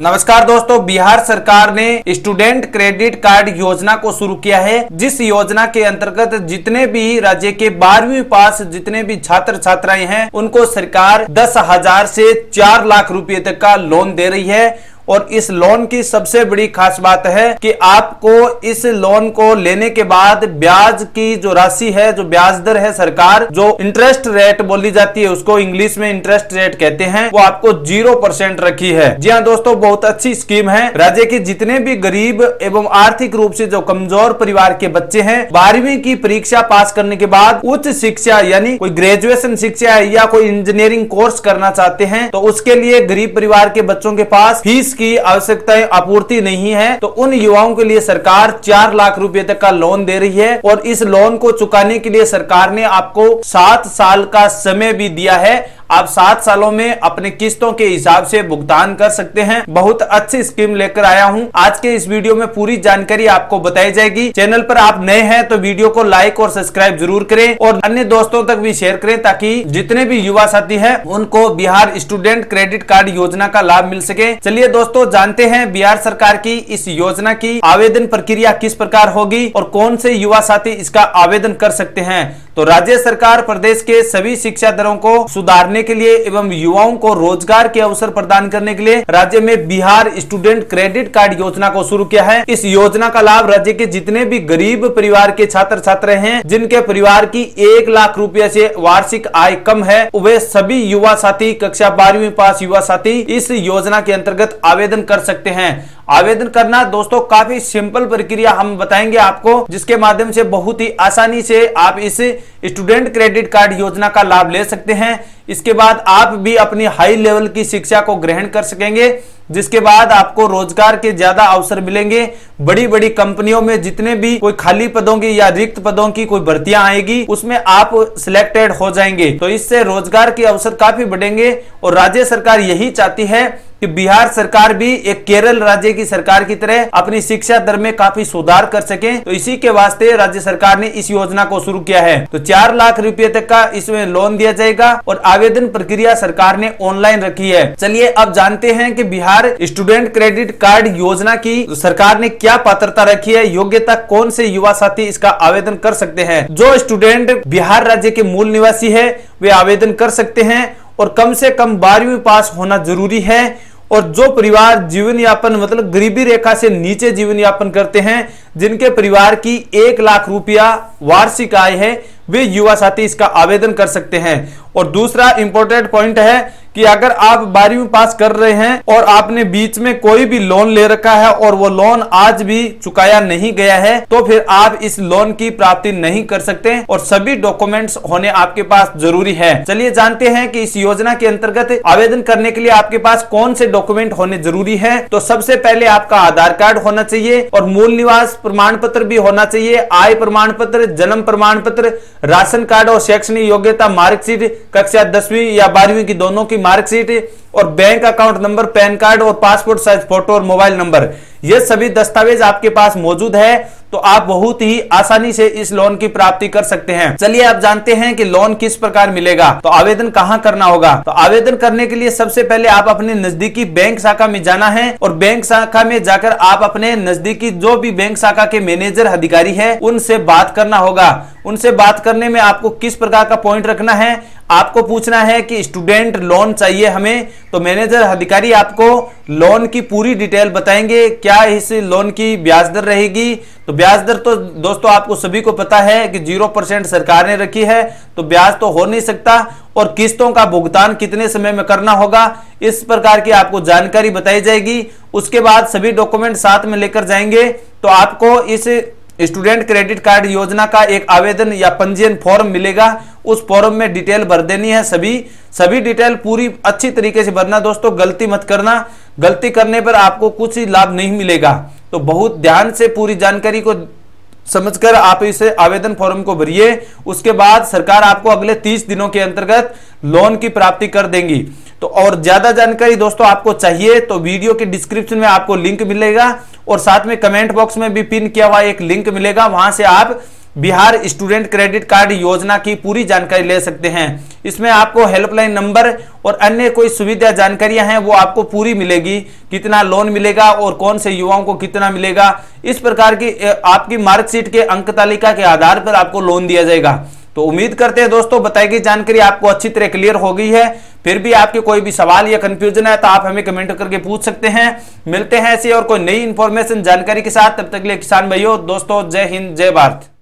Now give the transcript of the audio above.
नमस्कार दोस्तों, बिहार सरकार ने स्टूडेंट क्रेडिट कार्ड योजना को शुरू किया है, जिस योजना के अंतर्गत जितने भी राज्य के 12वीं पास जितने भी छात्र छात्राएं हैं उनको सरकार 10,000 से 4 लाख रुपए तक का लोन दे रही है। और इस लोन की सबसे बड़ी खास बात है कि आपको इस लोन को लेने के बाद ब्याज की जो राशि है, जो ब्याज दर है, सरकार जो इंटरेस्ट रेट बोली जाती है उसको इंग्लिश में इंटरेस्ट रेट कहते हैं, वो आपको 0% रखी है। जी हाँ दोस्तों, बहुत अच्छी स्कीम है। राज्य के जितने भी गरीब एवं आर्थिक रूप से जो कमजोर परिवार के बच्चे हैं, 12वीं की परीक्षा पास करने के बाद उच्च शिक्षा यानी कोई ग्रेजुएशन शिक्षा या कोई इंजीनियरिंग कोर्स करना चाहते हैं, तो उसके लिए गरीब परिवार के बच्चों के पास फीस की आवश्यकताएं आपूर्ति नहीं है, तो उन युवाओं के लिए सरकार 4 लाख रुपए तक का लोन दे रही है। और इस लोन को चुकाने के लिए सरकार ने आपको 7 साल का समय भी दिया है। आप 7 सालों में अपने किस्तों के हिसाब से भुगतान कर सकते हैं। बहुत अच्छी स्कीम लेकर आया हूं। आज के इस वीडियो में पूरी जानकारी आपको बताई जाएगी। चैनल पर आप नए हैं तो वीडियो को लाइक और सब्सक्राइब जरूर करें और अन्य दोस्तों तक भी शेयर करें, ताकि जितने भी युवा साथी हैं उनको बिहार स्टूडेंट क्रेडिट कार्ड योजना का लाभ मिल सके। चलिए दोस्तों, जानते हैं बिहार सरकार की इस योजना की आवेदन प्रक्रिया किस प्रकार होगी और कौन से युवा साथी इसका आवेदन कर सकते हैं। तो राज्य सरकार प्रदेश के सभी शिक्षा दरों को सुधारने के लिए एवं युवाओं को रोजगार के अवसर प्रदान करने के लिए राज्य में बिहार स्टूडेंट क्रेडिट कार्ड योजना को शुरू किया है। इस योजना का लाभ राज्य के जितने भी गरीब परिवार के छात्र छात्राएं हैं, जिनके परिवार की 1 लाख रुपए से वार्षिक आय कम है, वे सभी युवा साथी कक्षा 12वीं पास युवा साथी इस योजना के अंतर्गत आवेदन कर सकते हैं। आवेदन करना दोस्तों काफी सिंपल प्रक्रिया हम बताएंगे आपको, जिसके माध्यम से बहुत ही आसानी से आप इस स्टूडेंट क्रेडिट कार्ड योजना का लाभ ले सकते हैं। इसके बाद आप भी अपनी हाई लेवल की शिक्षा को ग्रहण कर सकेंगे, जिसके बाद आपको रोजगार के ज्यादा अवसर मिलेंगे। बड़ी बड़ी कंपनियों में जितने भी कोई खाली पदों की या रिक्त पदों की कोई भर्तियां आएगी, उसमें आप सिलेक्टेड हो जाएंगे, तो इससे रोजगार के अवसर काफी बढ़ेंगे। और राज्य सरकार यही चाहती है कि बिहार सरकार भी एक केरल राज्य की सरकार की तरह अपनी शिक्षा दर में काफी सुधार कर सके, तो इसी के वास्ते राज्य सरकार ने इस योजना को शुरू किया है। तो 4 लाख रुपए तक का इसमें लोन दिया जाएगा और आवेदन प्रक्रिया सरकार ने ऑनलाइन रखी है। चलिए अब जानते हैं कि बिहार स्टूडेंट क्रेडिट कार्ड योजना की सरकार ने क्या पात्रता रखी है, योग्यता कौन से युवा साथी इसका आवेदन कर सकते हैं। जो स्टूडेंट बिहार राज्य के मूल निवासी है वे आवेदन कर सकते हैं और कम से कम 12वीं पास होना जरूरी है। और जो परिवार जीवन यापन मतलब गरीबी रेखा से नीचे जीवन यापन करते हैं, जिनके परिवार की 1 लाख रुपया वार्षिक आय है, वे युवा साथी इसका आवेदन कर सकते हैं। और दूसरा इंपॉर्टेंट पॉइंट है कि अगर आप 12वीं पास कर रहे हैं और आपने बीच में कोई भी लोन ले रखा है और वो लोन आज भी चुकाया नहीं गया है, तो फिर आप इस लोन की प्राप्ति नहीं कर सकते और सभी डॉक्यूमेंट्स होने आपके पास जरूरी है। चलिए जानते हैं कि इस योजना के अंतर्गत आवेदन करने के लिए आपके पास कौन से डॉक्यूमेंट होने जरूरी है। तो सबसे पहले आपका आधार कार्ड होना चाहिए और मूल निवास प्रमाण पत्र भी होना चाहिए, आय प्रमाण पत्र, जन्म प्रमाण पत्र, राशन कार्ड और शैक्षणिक योग्यता मार्कशीट, कक्षा 10वीं या 12वीं की दोनों की मार्कशीट और bank account number, pan card और पासपोर्ट साइज फोटो और मोबाइल नंबर, ये सभी दस्तावेज आपके पास मौजूद है, तो आप बहुत ही आसानी से इस लोन की प्राप्ति कर सकते हैं। चलिए आप जानते हैं कि लोन किस प्रकार मिलेगा। तो आवेदन कहां करना होगा। तो आवेदन करने के लिए सबसे पहले आप अपने नजदीकी बैंक शाखा में जाना है और बैंक शाखा में जाकर आप अपने नजदीकी जो भी बैंक शाखा के मैनेजर अधिकारी है उनसे बात करना होगा। उनसे बात करने में आपको किस प्रकार का पॉइंट रखना है, आपको पूछना है कि स्टूडेंट लोन चाहिए हमें, तो मैनेजर अधिकारी आपको लोन की पूरी डिटेल बताएंगे। क्या इस लोन की ब्याज दर रहेगी, तो ब्याज दर तो दोस्तों आपको सभी को पता है कि 0% सरकार ने रखी है, तो ब्याज तो हो नहीं सकता। और किस्तों का भुगतान कितने समय में करना होगा, इस प्रकार की आपको जानकारी बताई जाएगी। उसके बाद सभी डॉक्यूमेंट साथ में लेकर जाएंगे, तो आपको इस स्टूडेंट क्रेडिट कार्ड योजना का एक आवेदन या पंजीयन फॉर्म मिलेगा। उस फॉर्म में डिटेल भर देनी है, सभी डिटेल पूरी अच्छी तरीके से भरना दोस्तों, गलती मत करना। गलती करने पर आपको कुछ ही लाभ नहीं मिलेगा, तो बहुत ध्यान से पूरी जानकारी को समझकर आप इसे आवेदन फॉर्म को भरिए। उसके बाद सरकार आपको अगले 30 दिनों के अंतर्गत लोन की प्राप्ति कर देंगी। तो और ज्यादा जानकारी दोस्तों आपको चाहिए तो वीडियो के डिस्क्रिप्शन में आपको लिंक मिलेगा और साथ में कमेंट बॉक्स में भी पिन किया हुआ एक लिंक मिलेगा, वहां से आप बिहार स्टूडेंट क्रेडिट कार्ड योजना की पूरी जानकारी ले सकते हैं। इसमें आपको हेल्पलाइन नंबर और अन्य कोई सुविधा जानकारियां हैं वो आपको पूरी मिलेगी, कितना लोन मिलेगा और कौन से युवाओं को कितना मिलेगा, इस प्रकार की आपकी मार्कशीट के अंक तालिका के आधार पर आपको लोन दिया जाएगा। तो उम्मीद करते हैं दोस्तों बताई गई जानकारी आपको अच्छी तरह क्लियर हो गई है। फिर भी आपके कोई भी सवाल या कंफ्यूजन है तो आप हमें कमेंट करके पूछ सकते हैं। मिलते हैं ऐसी और कोई नई इंफॉर्मेशन जानकारी के साथ, तब तक के लिए किसान भाइयों दोस्तों जय हिंद जय भारत।